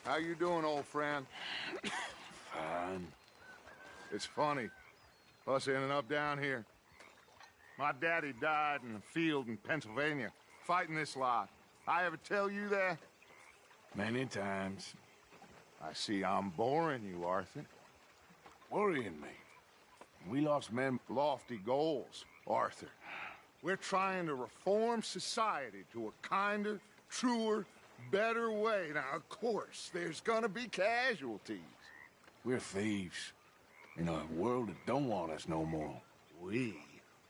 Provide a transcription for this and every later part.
How you doing, old friend? Fine. It's funny, us ending up down here. My daddy died in a field in Pennsylvania, fighting this lot. I ever tell you that? Many times. I see I'm boring you, Arthur. Worrying me. We lost men. Lofty goals, Arthur. We're trying to reform society to a kinder, truer, better way. Now, of course, there's gonna be casualties. We're thieves. In a world that don't want us no more. We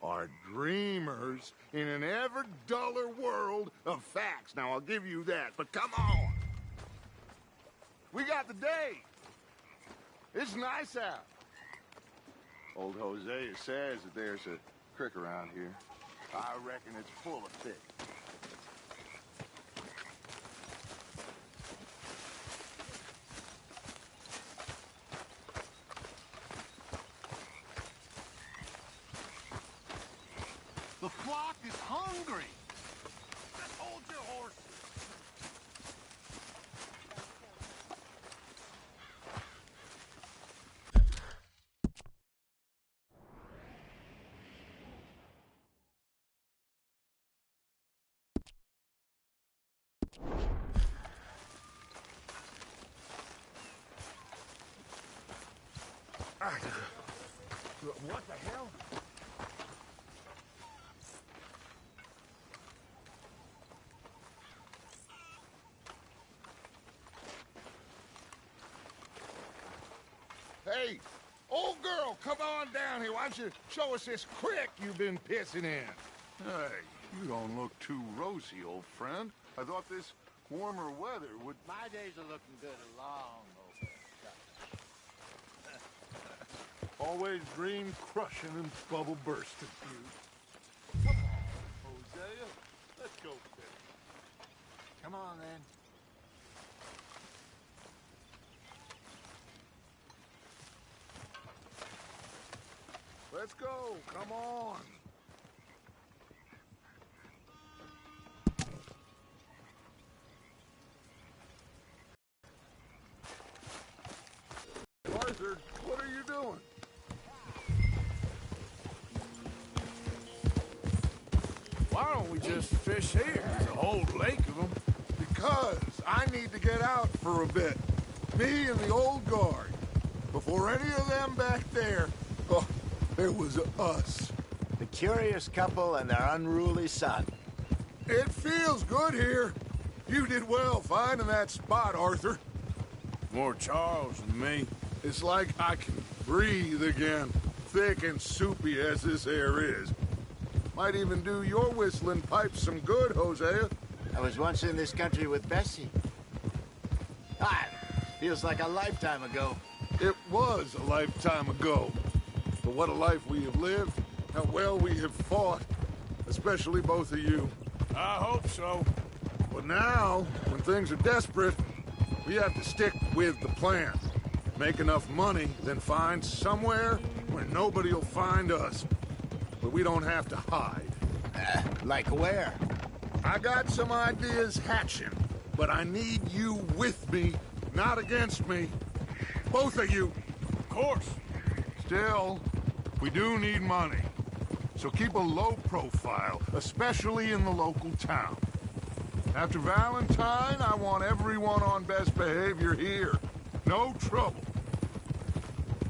are dreamers in an ever duller world of facts. Now, I'll give you that, but come on. We got the day. It's nice out. Old Hosea says that there's a creek around here. I reckon it's full of fish. The flock is hungry. Just hold your horse. What the hell? Hey, old girl, come on down here. Why don't you show us this creek you've been pissing in? Hey, you don't look too rosy, old friend. I thought this warmer weather would... My days are looking good along over. Always dream crushing and bubble bursting, dude. Come on, Hosea. Let's go fish. Come on, then. Let's go. Come on. Arthur, what are you doing? Why don't we just fish here? There's a whole lake of them. Because I need to get out for a bit. Me and the old guard. Before any of them back there, oh, there was us. The curious couple and their unruly son. It feels good here. You did well finding that spot, Arthur. More Charles than me. It's like I can breathe again, thick and soupy as this air is. Might even do your whistling pipes some good, Hosea. I was once in this country with Bessie. Feels like a lifetime ago. It was a lifetime ago. But what a life we have lived, how well we have fought, especially both of you. I hope so. But now, when things are desperate, we have to stick with the plan. Make enough money, then find somewhere where nobody will find us. But we don't have to hide. Like where? I got some ideas hatching, but I need you with me, not against me. Both of you. Of course. Still, we do need money. So keep a low profile, especially in the local town. After Valentine, I want everyone on best behavior here. No trouble.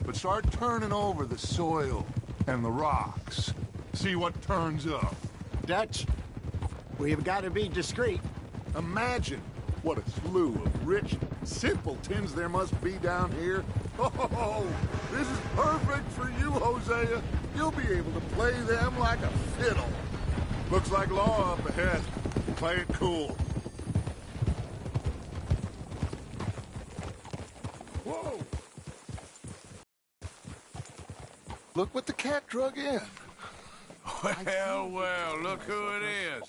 But start turning over the soil and the rocks. See what turns up. Dutch, we've got to be discreet. Imagine what a slew of rich simpletons there must be down here. Oh, this is perfect for you, Hosea. You'll be able to play them like a fiddle. Looks like law up ahead. Play it cool. Whoa! Look what the cat drug in. Well, look who it is.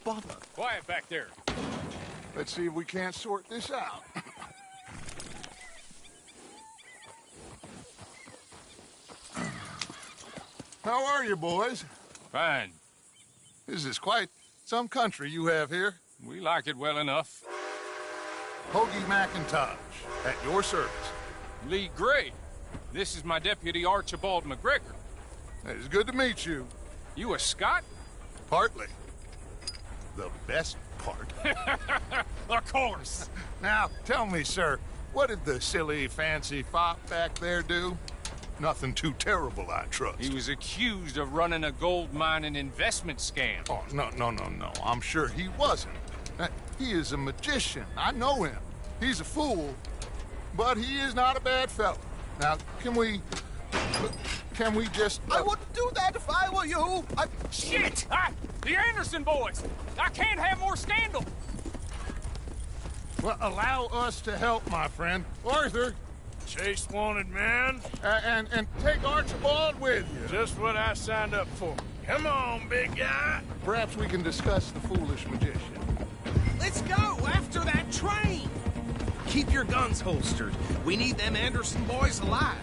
Bubba. Quiet back there. Let's see if we can't sort this out. How are you, boys? Fine. This is quite some country you have here. We like it well enough. Hoagie McIntosh, at your service. Lee Gray. This is my deputy Archibald McGregor. It's good to meet you. You a Scot? Partly. The best part. Of course. Now, tell me, sir, what did the silly, fancy fop back there do? Nothing too terrible, I trust. He was accused of running a gold mining investment scam. Oh, no. I'm sure he wasn't. He is a magician. I know him. He's a fool, but he is not a bad fellow. Now, can we just... I wouldn't do that if I were you. Shit! The Anderson boys! I can't have more scandal! Well, allow us to help, my friend. Arthur, Chase wanted man. and take Archibald with you. Just what I signed up for. Come on, big guy. Perhaps we can discuss the foolish magician. Let's go after that train! Keep your guns holstered. We need them Anderson boys alive.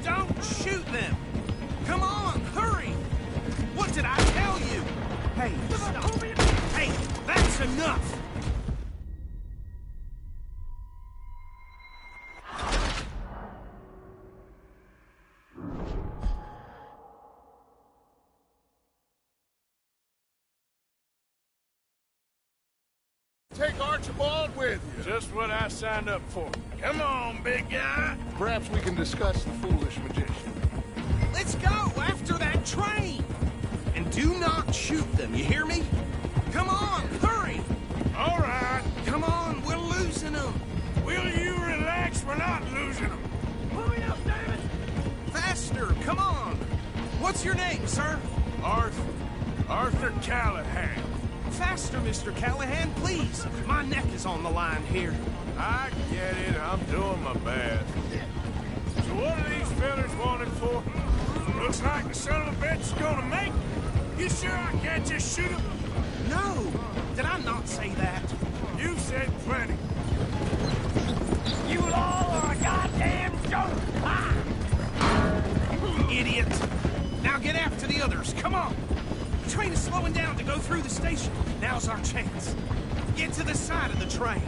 Don't shoot them! Come on, hurry! What did I tell you? Hey, stop. Hey, that's enough! Take Archibald with you. Just what I signed up for. Come on, big guy. Perhaps we can discuss the foolish magician. Let's go after that train! And do not shoot them, you hear me? Come on, hurry! All right. Come on, we're losing them! Will you relax? We're not losing them. Hurry up, David! Faster, come on! What's your name, sir? Arthur Callahan. Faster, Mr. Callahan, please! My neck is on the line here. I get it. I'm doing my best. So what are these fellas wanted for? Looks like the son of a bitch is gonna make it. You sure I can't just shoot him? No! Did I not say that? You said plenty. You all are a goddamn joke! Idiot! Now get after the others, come on! The train is slowing down to go through the station. Now's our chance. Get to the side of the train.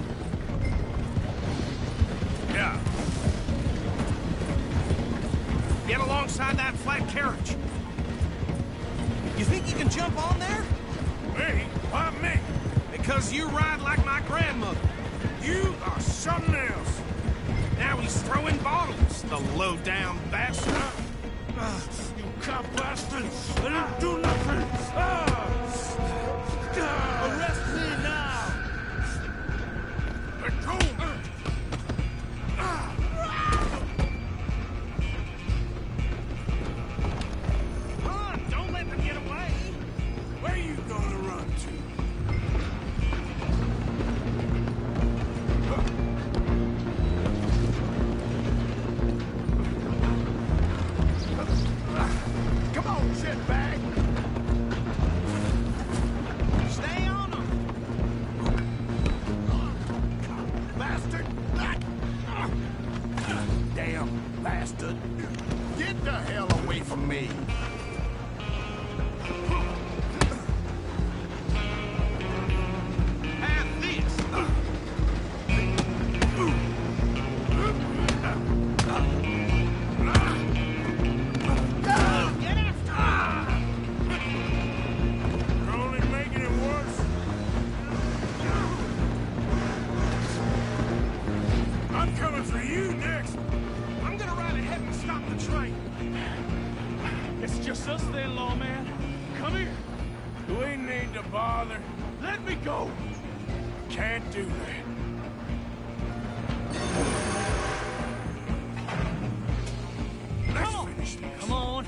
Yeah. Get alongside that flat carriage. You think you can jump on there? Me? Why me? Because you ride like my grandmother. You are something else. Now he's throwing bottles, the low-down bastard. You cop bastard! I didn't do nothing! Arrest me now! Let go! Run! Don't let them get away! Where you gonna run to? Come on, shitbag. Stay on them! Bastard. Damn bastard. Get the hell away from me. Have this! Get after You're only making it worse. I'm coming for you next. I'm gonna ride ahead and stop the train. It's just us then, lawman. Come here. Do we need to bother? Let me go. Can't do that. Let's finish this. Come on.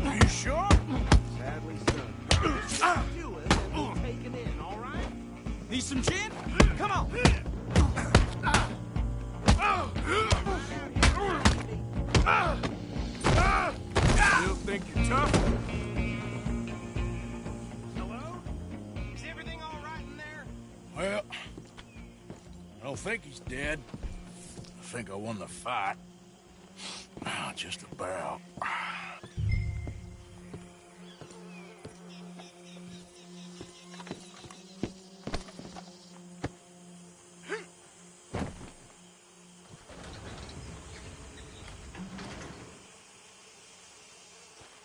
Are you sure? Sadly, son. Do it and be taken in, all right? Need some gin? Come on. Still think you're tough? Hello? Is everything all right in there? Well, I don't think he's dead. I think I won the fight. Just about.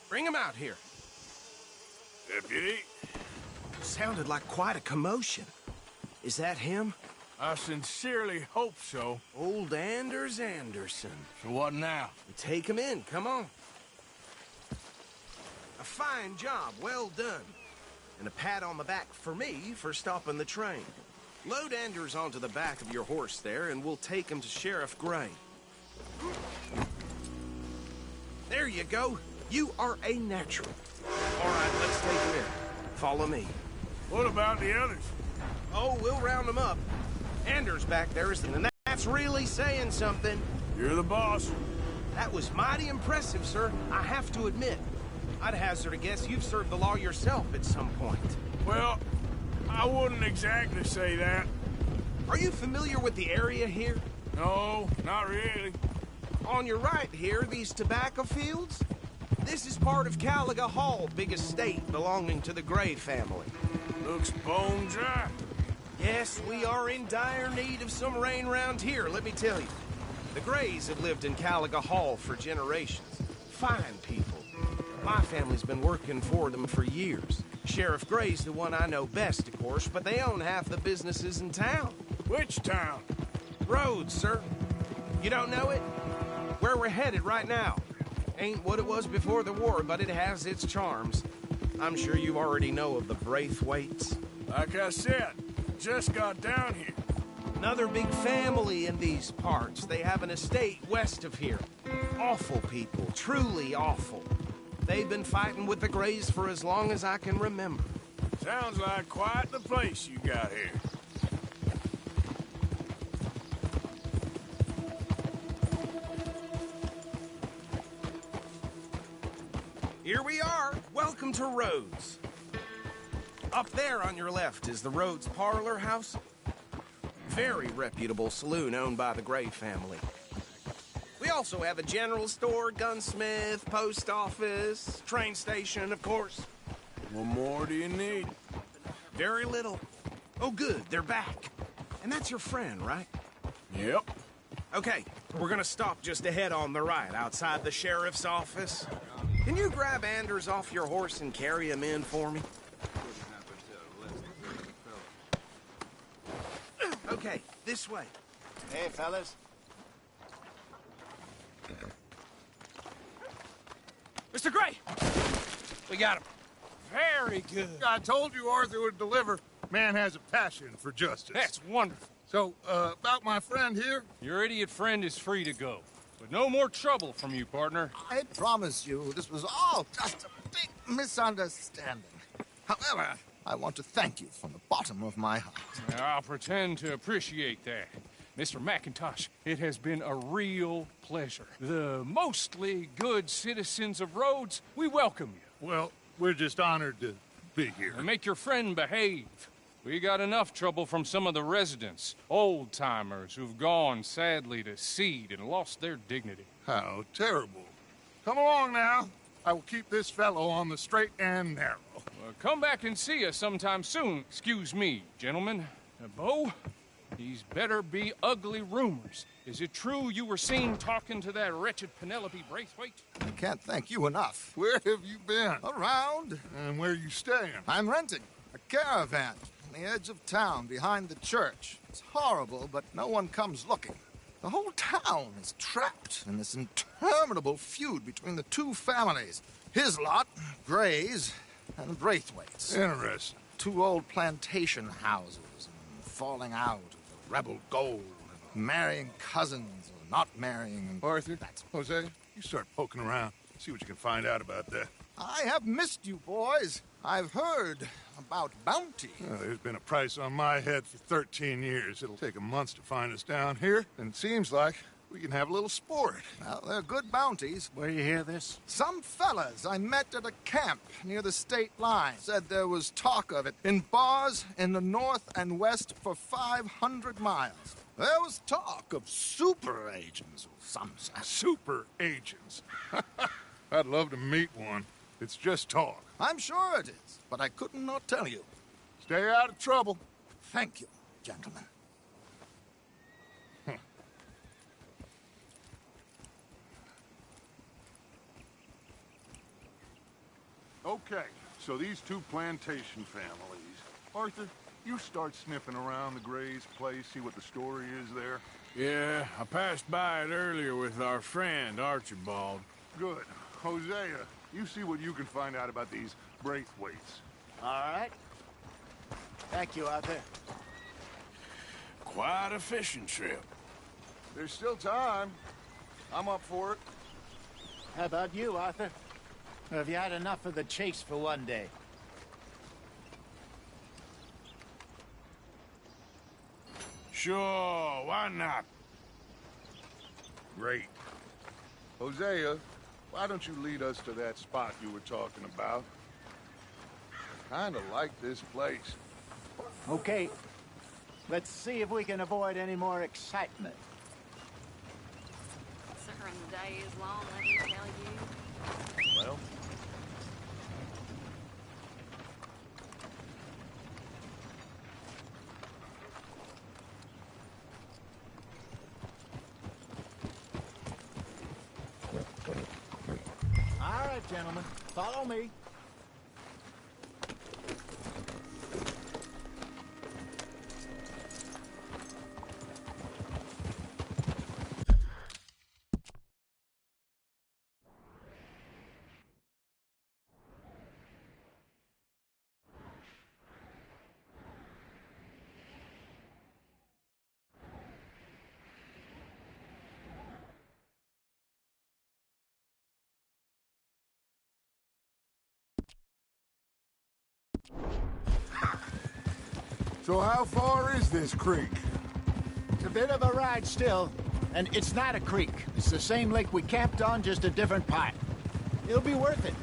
Bring him out here. Deputy, Sounded like quite a commotion. Is that him? I sincerely hope so. Old Anders Anderson. So what now? Take him in, come on. A fine job, well done. And a pat on the back for me for stopping the train. Load Anders onto the back of your horse there, and we'll take him to Sheriff Gray. There you go. You are a natural. All right, let's take him in. Follow me. What about the others? Oh, we'll round them up. Anders back there is, and that's really saying something. You're the boss. That was mighty impressive, sir. I have to admit. I'd hazard a guess you've served the law yourself at some point. Well, I wouldn't exactly say that. Are you familiar with the area here? No, not really. On your right here, these tobacco fields? This is part of Caliga Hall, big estate belonging to the Gray family. Looks bone dry. Yes, we are in dire need of some rain round here, let me tell you. The Grays have lived in Caliga Hall for generations. Fine people. My family's been working for them for years. Sheriff Gray's the one I know best, of course, but they own half the businesses in town. Which town? Rhodes, sir. You don't know it? Where we're headed right now. Ain't what it was before the war, but it has its charms. I'm sure you already know of the Braithwaites. Like I said, just got down here. Another big family in these parts. They have an estate west of here. Awful people, truly awful. They've been fighting with the Grays for as long as I can remember. Sounds like quite the place you got here. Here we are. Welcome to Rhodes. Up there on your left is the Rhodes Parlor House. Very reputable saloon owned by the Gray family. We also have a general store, gunsmith, post office, train station, of course. What more do you need? Very little. Oh, good, they're back. And that's your friend, right? Yep. Okay, we're gonna stop just ahead on the right, outside the sheriff's office. Can you grab Anders off your horse and carry him in for me? Okay, this way. Hey, fellas. Mr. Gray! We got him. Very good. I told you Arthur would deliver. Man has a passion for justice. That's wonderful. So, about my friend here? Your idiot friend is free to go. But no more trouble from you, partner. I promise you, this was all just a big misunderstanding. However, I want to thank you from the bottom of my heart. I'll pretend to appreciate that. Mr. McIntosh, it has been a real pleasure. The mostly good citizens of Rhodes, we welcome you. Well, we're just honored to be here. And make your friend behave. We got enough trouble from some of the residents, old-timers who've gone, sadly, to seed and lost their dignity. How terrible. Come along now. I will keep this fellow on the straight and narrow. Well, come back and see us sometime soon. Excuse me, gentlemen. Bo, these better be ugly rumors. Is it true you were seen talking to that wretched Penelope Braithwaite? I can't thank you enough. Where have you been? Around, And where you staying? I'm renting a caravan on the edge of town behind the church. It's horrible, but no one comes looking. The whole town is trapped in this interminable feud between the two families. His lot, Gray's, and Braithwaite's. Interesting. Two old plantation houses, and falling out of the rebel gold, and marrying cousins or not marrying. And Arthur, Jose, you start poking around. See what you can find out about that. I have missed you, boys. I've heard about bounty. Well, there's been a price on my head for 13 years. It'll take 'em months to find us down here, and it seems like we can have a little sport. Well, they're good bounties. Where you hear this? Some fellas I met at a camp near the state line said there was talk of it in bars in the north and west for 500 miles. There was talk of super agents or some such. Super agents. I'd love to meet one. It's just talk. I'm sure it is, but I couldn't not tell you. Stay out of trouble. Thank you, gentlemen. Okay, so these two plantation families. Arthur, you start sniffing around the Gray's place, see what the story is there. Yeah, I passed by it earlier with our friend, Archibald. Good. Hosea, you see what you can find out about these Braithwaites. All right. Thank you, Arthur. Quite a fishing trip. There's still time. I'm up for it. How about you, Arthur? Or have you had enough of the chase for one day? Sure, why not? Great. Hosea, why don't you lead us to that spot you were talking about? Kinda like this place. Okay. Let's see if we can avoid any more excitement. Sir, and the day is long, let me tell you. Well? All right, gentlemen. Follow me. So how far is this creek? It's a bit of a ride still, and it's not a creek. It's the same lake we camped on, just a different part. It'll be worth it.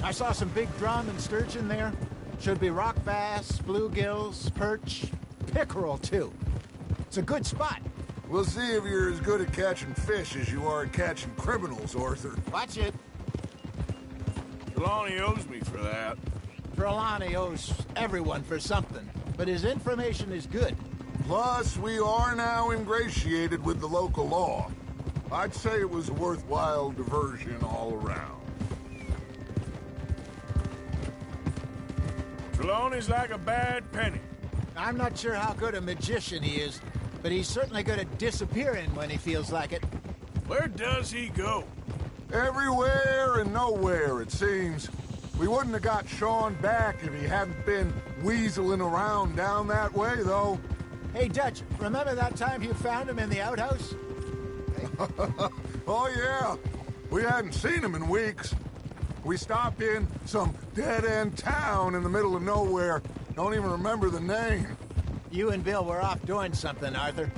I saw some big drum and sturgeon there. Should be rock bass, bluegills, perch, pickerel too. It's a good spot. We'll see if you're as good at catching fish as you are at catching criminals, Arthur. Watch it. Trelawney owes me for that. Trelawney owes everyone for something, but his information is good. Plus, we are now ingratiated with the local law. I'd say it was a worthwhile diversion all around. Trelawney's like a bad penny. I'm not sure how good a magician he is, but he's certainly good at disappearing when he feels like it. Where does he go? Everywhere and nowhere, it seems. We wouldn't have got Sean back if he hadn't been weaseling around down that way, though. Hey, Dutch, remember that time you found him in the outhouse? Oh, yeah. We hadn't seen him in weeks. We stopped in some dead-end town in the middle of nowhere. Don't even remember the name. You and Bill were off doing something, Arthur.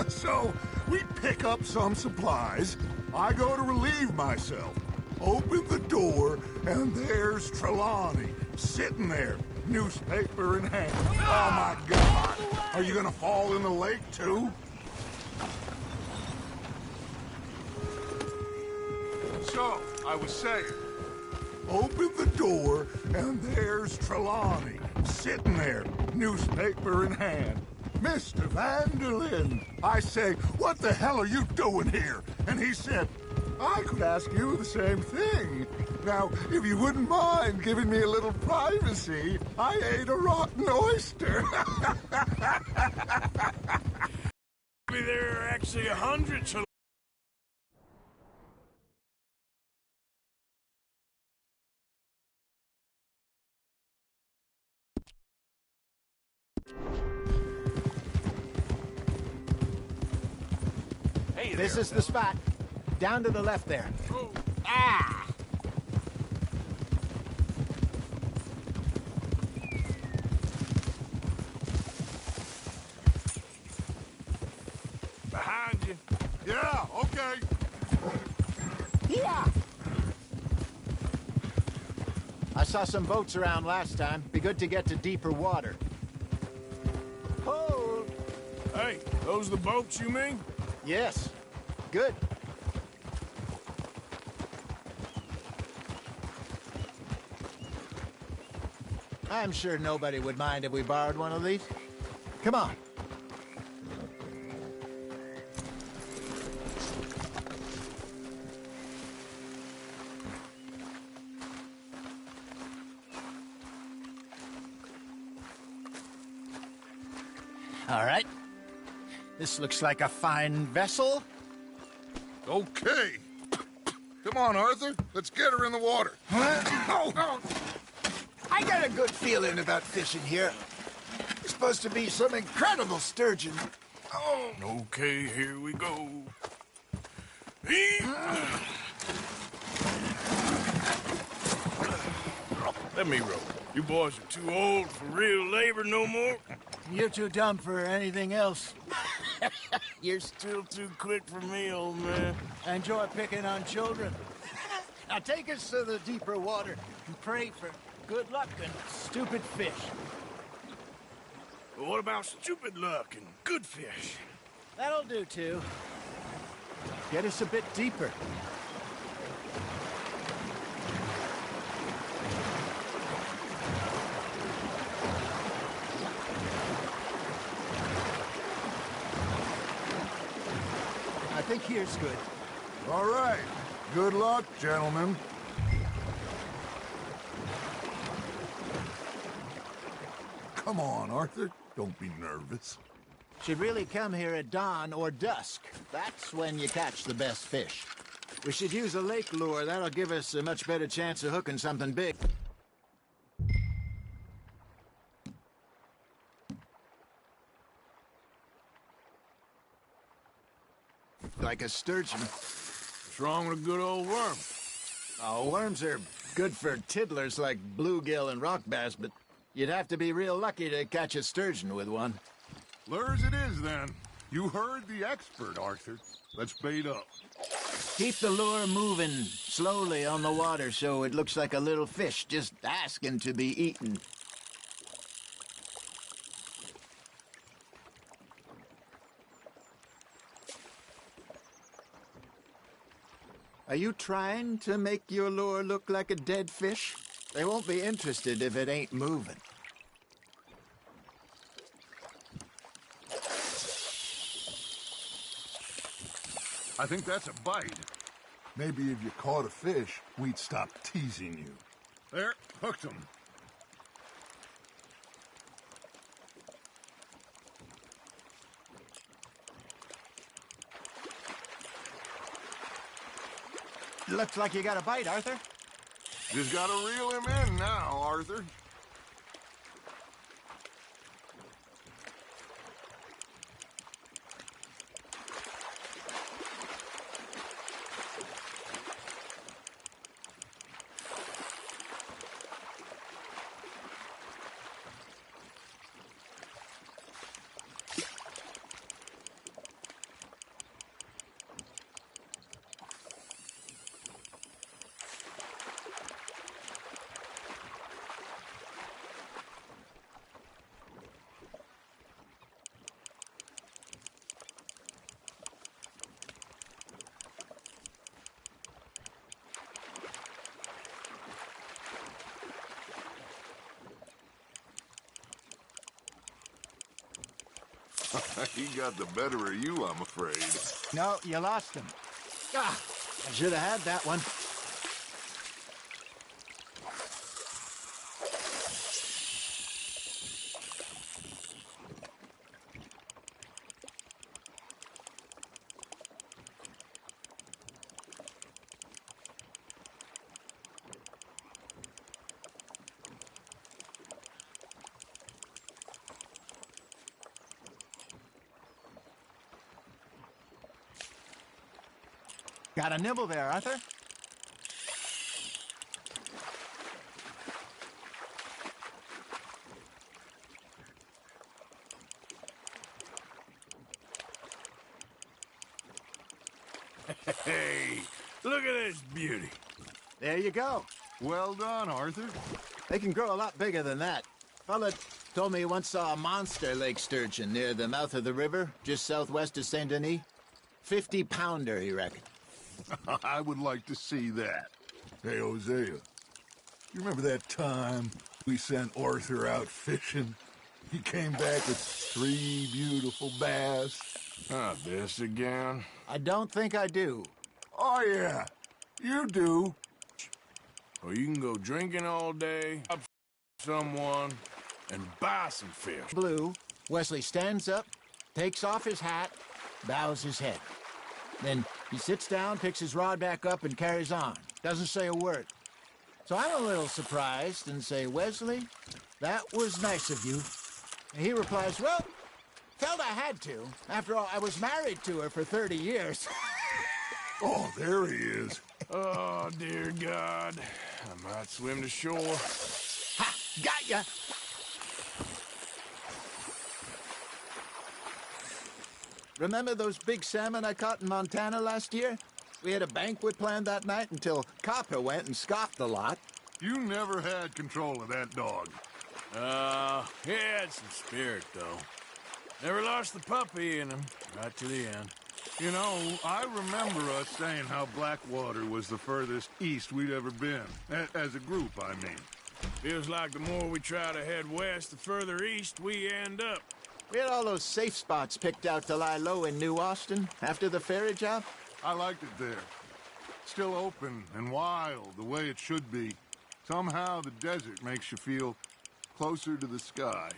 So, we pick up some supplies. I go to relieve myself. Open the door, and there's Trelawney, sitting there, newspaper in hand. Oh, my God! Are you gonna fall in the lake, too? So, I was saying, open the door, and there's Trelawney, sitting there, newspaper in hand. Mr. Van der Linde. I say, what the hell are you doing here? And he said, I could ask you the same thing. Now, if you wouldn't mind giving me a little privacy, I ate a rotten oyster. Maybe there are actually 100 Trelawney. This is the spot. Down to the left there. Oh. Ah! Behind you. Yeah, okay. Yeah! I saw some boats around last time. Be good to get to deeper water. Hold! Hey, those the boats you mean? Yes. Good. I'm sure nobody would mind if we borrowed one of these. Come on. All right. This looks like a fine vessel. Okay. Come on, Arthur. Let's get her in the water. Oh. I got a good feeling about fishing here. It's supposed to be some incredible sturgeon. Oh. Okay, here we go. Let me row. You boys are too old for real labor no more. You're too dumb for anything else. You're still too quick for me, old man. Enjoy picking on children. Now take us to the deeper water and pray for good luck and stupid fish. But what about stupid luck and good fish? That'll do, too. Get us a bit deeper. I think here's good. All right. Good luck, gentlemen. Come on, Arthur. Don't be nervous. Should really come here at dawn or dusk. That's when you catch the best fish. We should use a lake lure. That'll give us a much better chance of hooking something big. Like a sturgeon. What's wrong with a good old worm? Oh, worms are good for tiddlers like bluegill and rock bass, but you'd have to be real lucky to catch a sturgeon with one. Lures it is, then. You heard the expert, Arthur. Let's bait up. Keep the lure moving slowly on the water so it looks like a little fish just asking to be eaten. Are you trying to make your lure look like a dead fish? They won't be interested if it ain't moving. I think that's a bite. Maybe if you caught a fish, we'd stop teasing you. There, hooked him. Looks like you got a bite, Arthur. Just gotta reel him in now, Arthur. He got the better of you, I'm afraid. No, you lost him. Ah, I should have had that one. Got a nibble there, Arthur? Hey, look at this beauty. There you go. Well done, Arthur. They can grow a lot bigger than that. Fella told me he once saw a monster lake sturgeon near the mouth of the river, just southwest of Saint Denis. 50-pounder, he reckoned. I would like to see that. Hey, Hosea, you remember that time we sent Arthur out fishing? He came back with 3 beautiful bass. Not this again. I don't think I do. Oh, yeah, you do. Or you can go drinking all day, rob someone, and buy some fish. Blue, Wesley stands up, takes off his hat, bows his head. Then he sits down, picks his rod back up, and carries on. Doesn't say a word. So I'm a little surprised and say, Wesley, that was nice of you. And he replies, well, felt I had to. After all, I was married to her for 30 years. Oh, there he is. Oh, dear God. I might swim to shore. Ha! Got ya! Remember those big salmon I caught in Montana last year? We had a banquet planned that night until Copper went and scoffed the lot. You never had control of that dog. He had some spirit, though. Never lost the puppy in him, right to the end. You know, I remember us saying how Blackwater was the furthest east we'd ever been. As a group, I mean. Feels like the more we try to head west, the further east we end up. We had all those safe spots picked out to lie low in New Austin after the ferry job. I liked it there. Still open and wild, the way it should be. Somehow the desert makes you feel closer to the sky.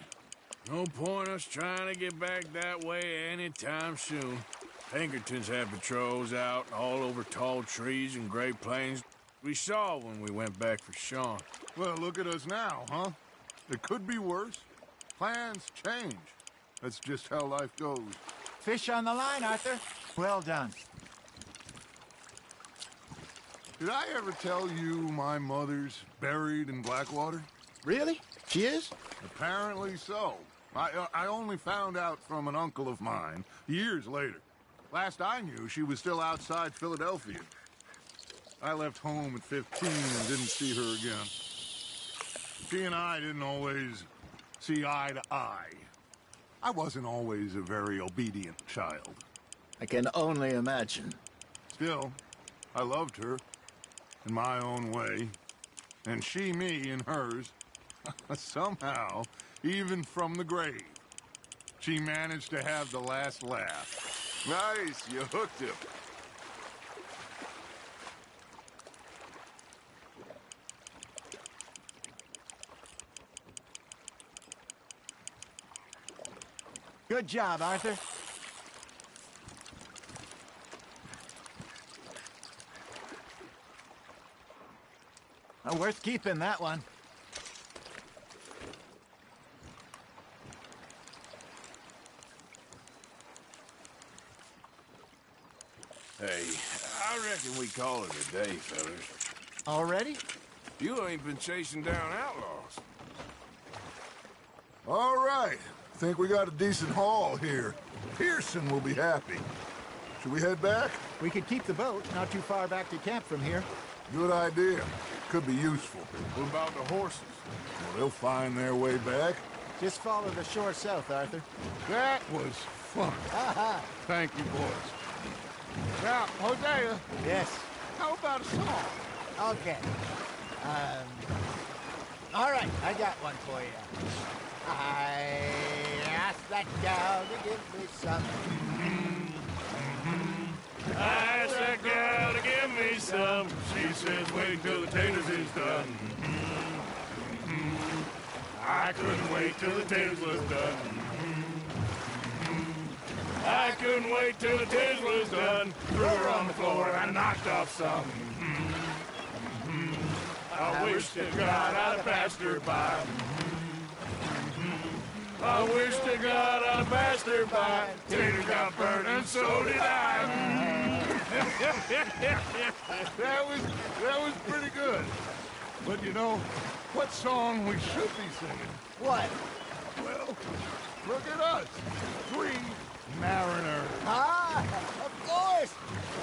No point us trying to get back that way anytime soon. Pinkertons had patrols out all over tall trees and Great Plains. We saw when we went back for Sean. Well, look at us now, huh? It could be worse. Plans change. That's just how life goes. Fish on the line, Arthur. Well done. Did I ever tell you my mother's buried in Blackwater? Really? She is? Apparently so. I only found out from an uncle of mine years later. Last I knew, she was still outside Philadelphia. I left home at 15 and didn't see her again. She and I didn't always see eye to eye. I wasn't always a very obedient child. I can only imagine. Still, I loved her in my own way, and she me in hers. Somehow, even from the grave, she managed to have the last laugh. Nice, you hooked him. Good job, Arthur. Worth keeping, that one. Hey, I reckon we call it a day, fellas. Already? You ain't been chasing down outlaws. All right. Think we got a decent haul here. Pearson will be happy. Should we head back? We could keep the boat not too far back to camp from here. Good idea. Could be useful. What about the horses? Well, they'll find their way back. Just follow the shore south, Arthur. That was fun. Thank you, boys. Now, Hosea, Yes. how about a song? Okay. All right, I got one for you. I asked that gal to give me some. I asked that gal to give me some. She says, wait till the taters is done. I couldn't wait till the taters was done. I couldn't wait till the taters was done. Threw her on the floor and knocked off some. I wish to God I'd passed her by. I wish to God I'd passed her by. Tater got burned and so did I. That was pretty good. But you know, what song we should be singing? What? Well, look at us. 3 mariners. Ah, of course.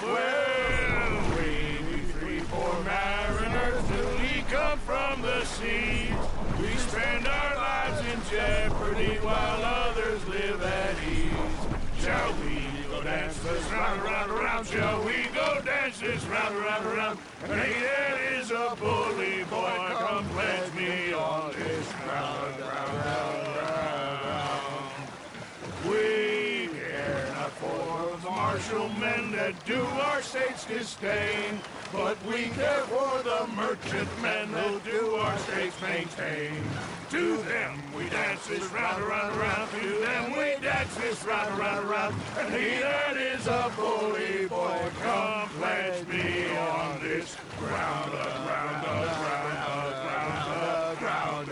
Well, we 3 poor mariners till we come from the sea. We spend our lives in jeopardy while others live at ease. Shall we go dance this round, around, around? Shall we go dance this round, around, around? Hey, there is a bully boy, come pledge me on this round, round, round, round. We care not for the marshal middlemen that do our state's disdain. But we care for the merchantmen who do our state's maintain. To them we dance this round, around, around. To them we dance this round, around, around. And he that is a bully boy, come pledge me on this ground, ground, ground, ground, ground,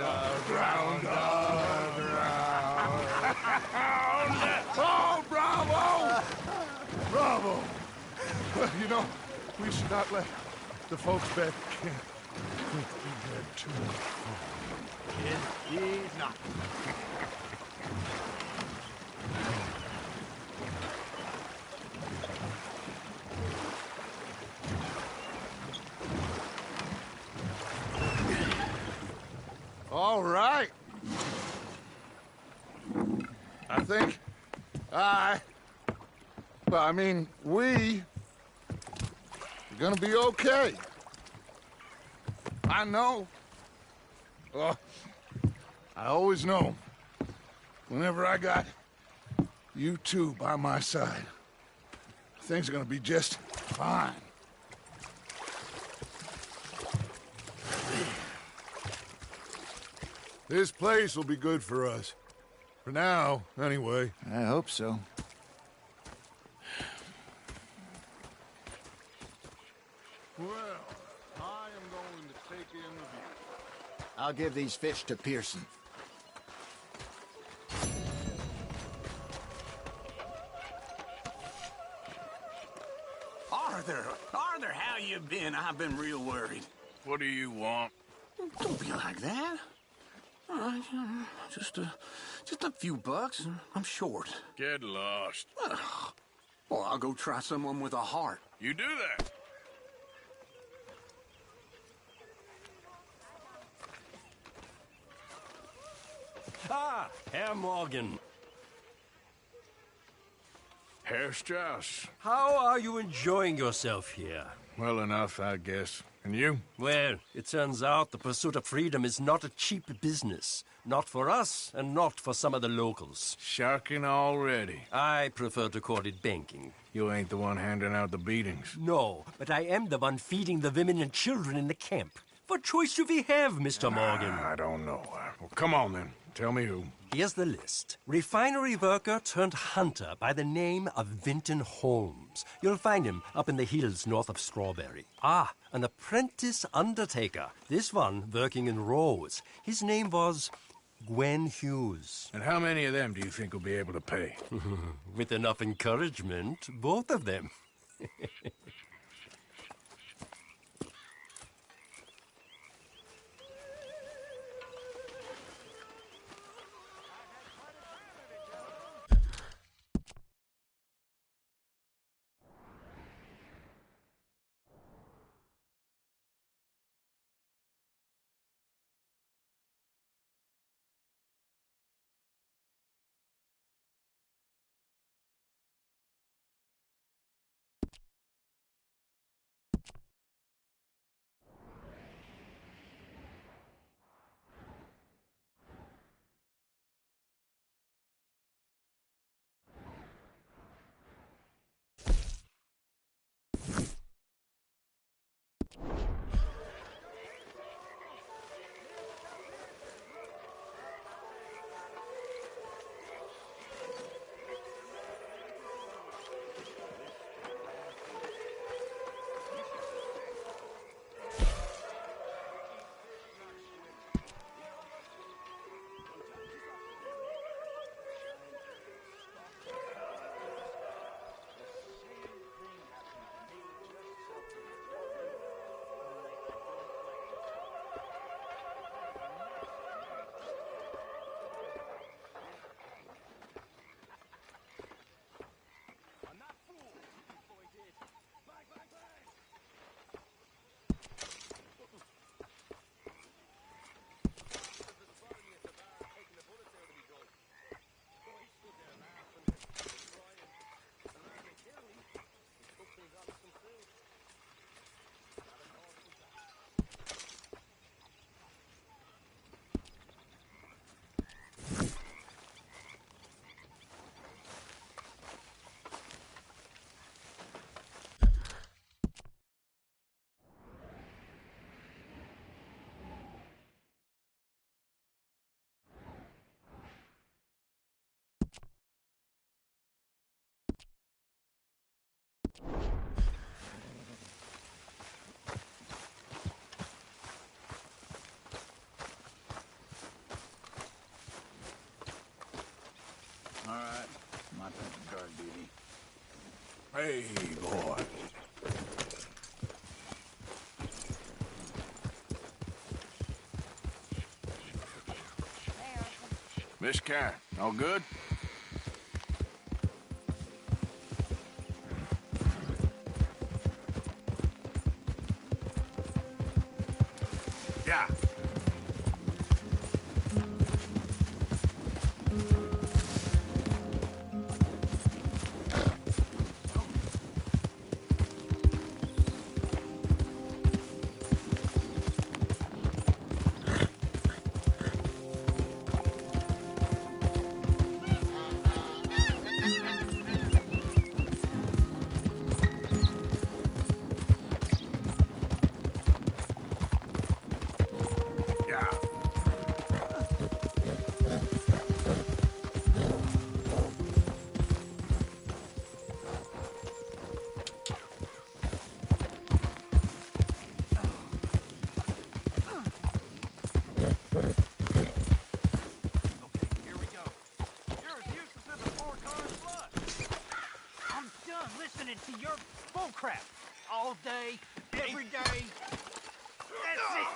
ground, ground. Oh, bravo! Bravo! Well, you know, we should not let the folks back camp think we had too much fun. Indeed not. All right. I think we're gonna be okay. I know. I always know. Whenever I got you two by my side, things are gonna be just fine. This place will be good for us. For now, anyway. I hope so. Well, I am going to take in the view. I'll give these fish to Pearson. Arthur, how you been? I've been real worried. What do you want? Don't be like that. Just a few bucks. I'm short. Get lost. Well, I'll go try someone with a heart. You do that. Ah, Herr Morgan. Herr Strauss. How are you enjoying yourself here? Well enough, I guess. And you? Well, it turns out the pursuit of freedom is not a cheap business. Not for us, and not for some of the locals. Sharking already. I prefer to call it banking. You ain't the one handing out the beatings. No, but I am the one feeding the women and children in the camp. What choice do we have, Mr. Morgan? I don't know. Well, come on, then. Tell me who. Here's the list. Refinery worker turned hunter by the name of Vinton Holmes. You'll find him up in the hills north of Strawberry. Ah, an apprentice undertaker. This one working in Rose. His name was Gwen Hughes. And how many of them do you think will be able to pay? With enough encouragement, both of them. Hey, boy. Miss Karen, all good? Yeah. Yeah. I'm done listening to your bullcrap all day, every day. That's it.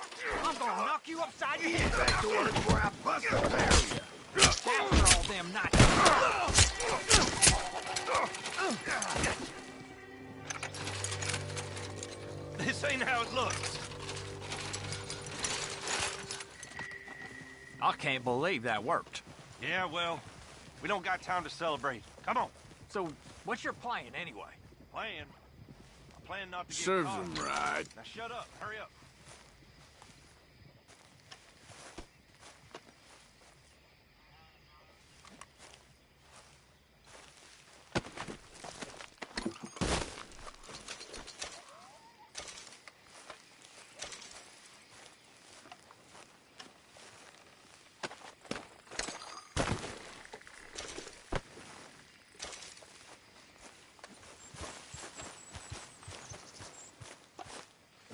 I'm gonna knock you upside your head. Back to work before I bust the barrier. After all them nights. This ain't how it looks. I can't believe that worked. Yeah, well, we don't got time to celebrate. Come on. So, what's your plan anyway? Plan? I plan not to get Serves caught. him right. Now shut up. Hurry up.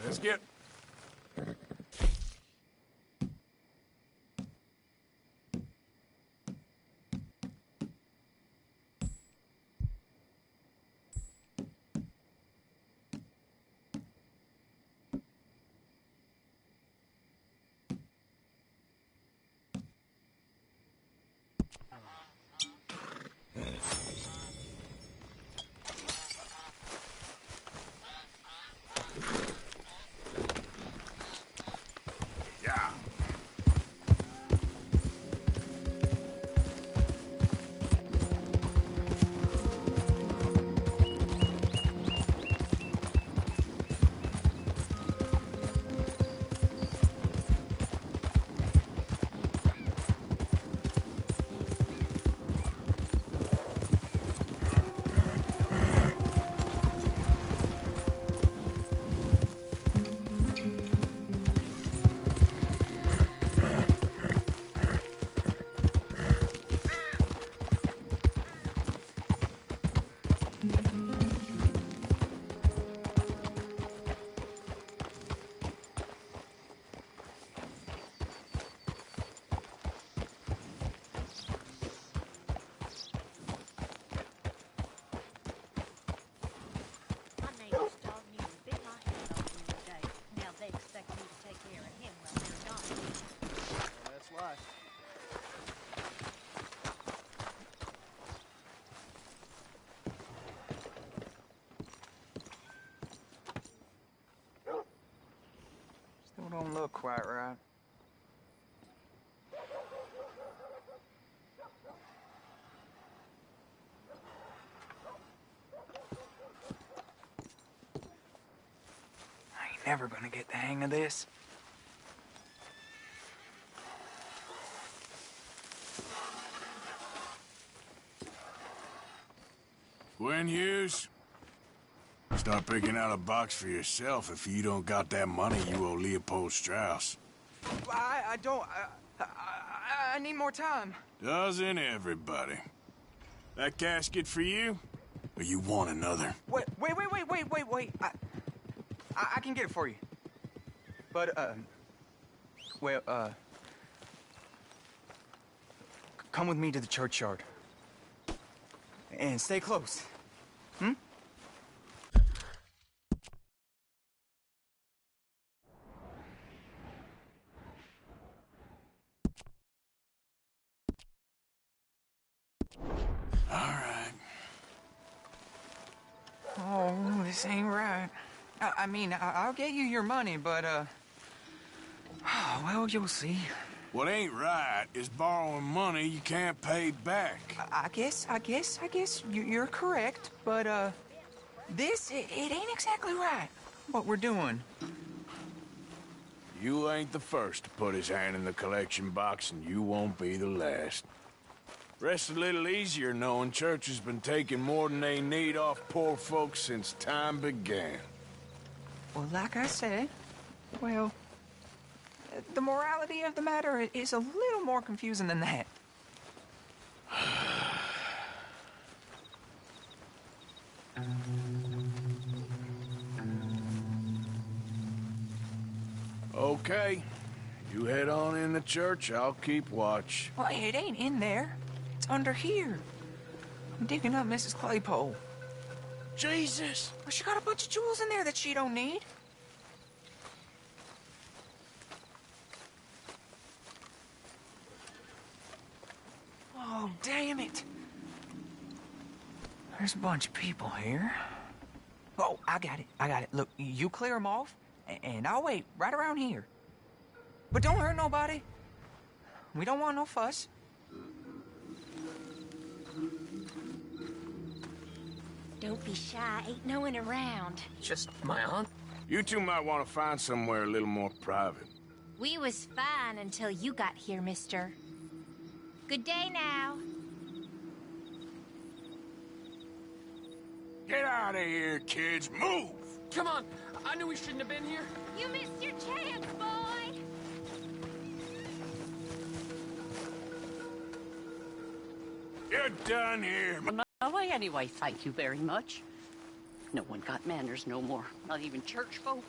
Let's get... Yeah. My neighbor's dog nearly bit my hand off the other day. Now they expect me to take care of him while they're gone. That's life. Still don't look quite right. I ain't never gonna get the hang of this. Gwen Hughes? Start picking out a box for yourself if you don't got that money you owe Leopold Strauss. I don't. I need more time. Doesn't everybody? That casket for you? Or you want another? Wait. I can get it for you. But, come with me to the churchyard. And stay close. Hmm? This ain't right. I mean, I'll get you your money, but, well, you'll see. What ain't right is borrowing money you can't pay back. I guess you're correct, but, it ain't exactly right, what we're doing. You ain't the first to put his hand in the collection box, and you won't be the last. Rests a little easier knowing church has been taking more than they need off poor folks since time began. Well, like I said, well, the morality of the matter is a little more confusing than that. Okay. You head on in the church, I'll keep watch. Well, it ain't in there. It's under here. I'm digging up Mrs. Claypole. Jesus! Well, she got a bunch of jewels in there that she don't need. Oh, damn it. There's a bunch of people here. Oh, I got it. Look, you clear them off, and I'll wait right around here. But don't hurt nobody. We don't want no fuss. Don't be shy. Ain't no one around. Just my aunt. You two might want to find somewhere a little more private. We was fine until you got here, mister. Good day now. Get out of here, kids. Move! Come on. I knew we shouldn't have been here. You missed your chance, boy. You're done here. My way anyway, thank you very much. No one got manners no more, not even church folk.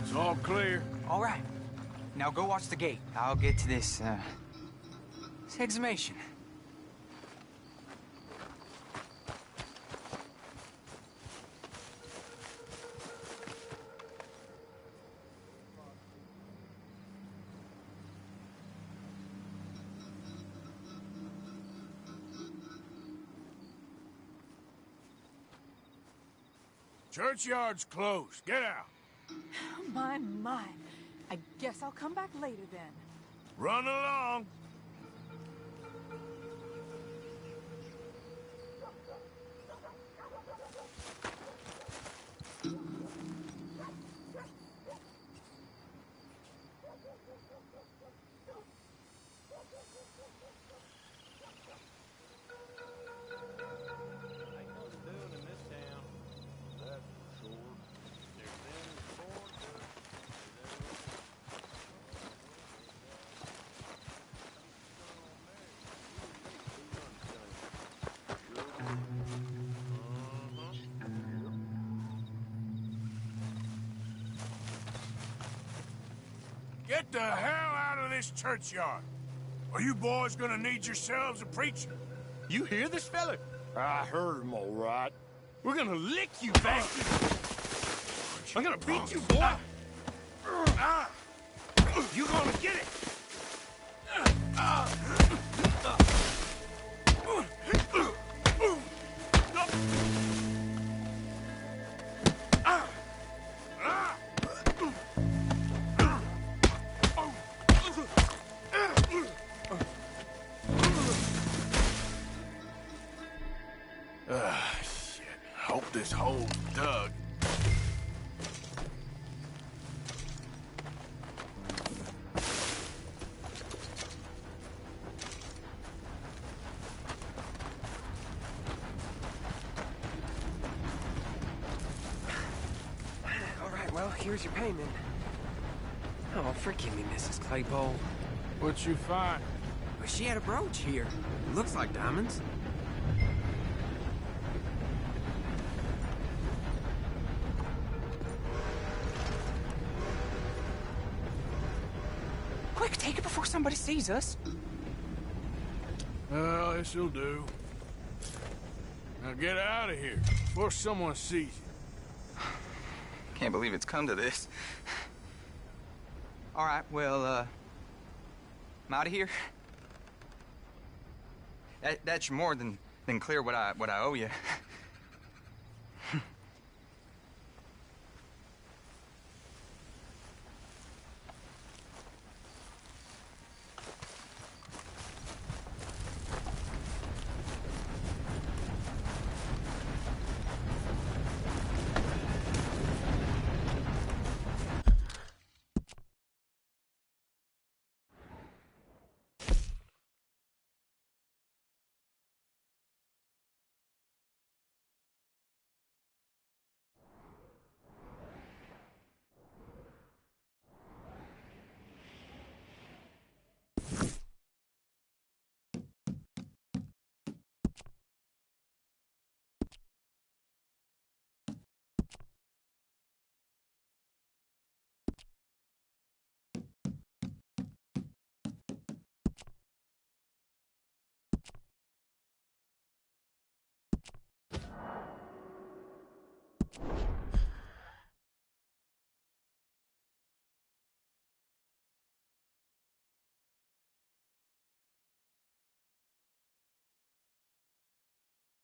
It's all clear. All right. Now go watch the gate. I'll get to this exhumation. Churchyard's closed. Get out. My. I guess I'll come back later then. Run along. Get the hell out of this churchyard. Are you boys gonna need yourselves a preacher? You hear this fella? I heard him all right. We're gonna lick you, bastard. I'm gonna beat you, boy. You gonna get it. Shit. Hope this hole's dug. All right, well, here's your payment. Oh, forgive me, Mrs. Claypole. What'd you find? Well, she had a brooch here. Looks like diamonds. Quick, take it before somebody sees us. Well, this'll do. Now get out of here before someone sees you. Can't believe it's come to this. All right, well, I'm out of here. That's more than clear what I owe you.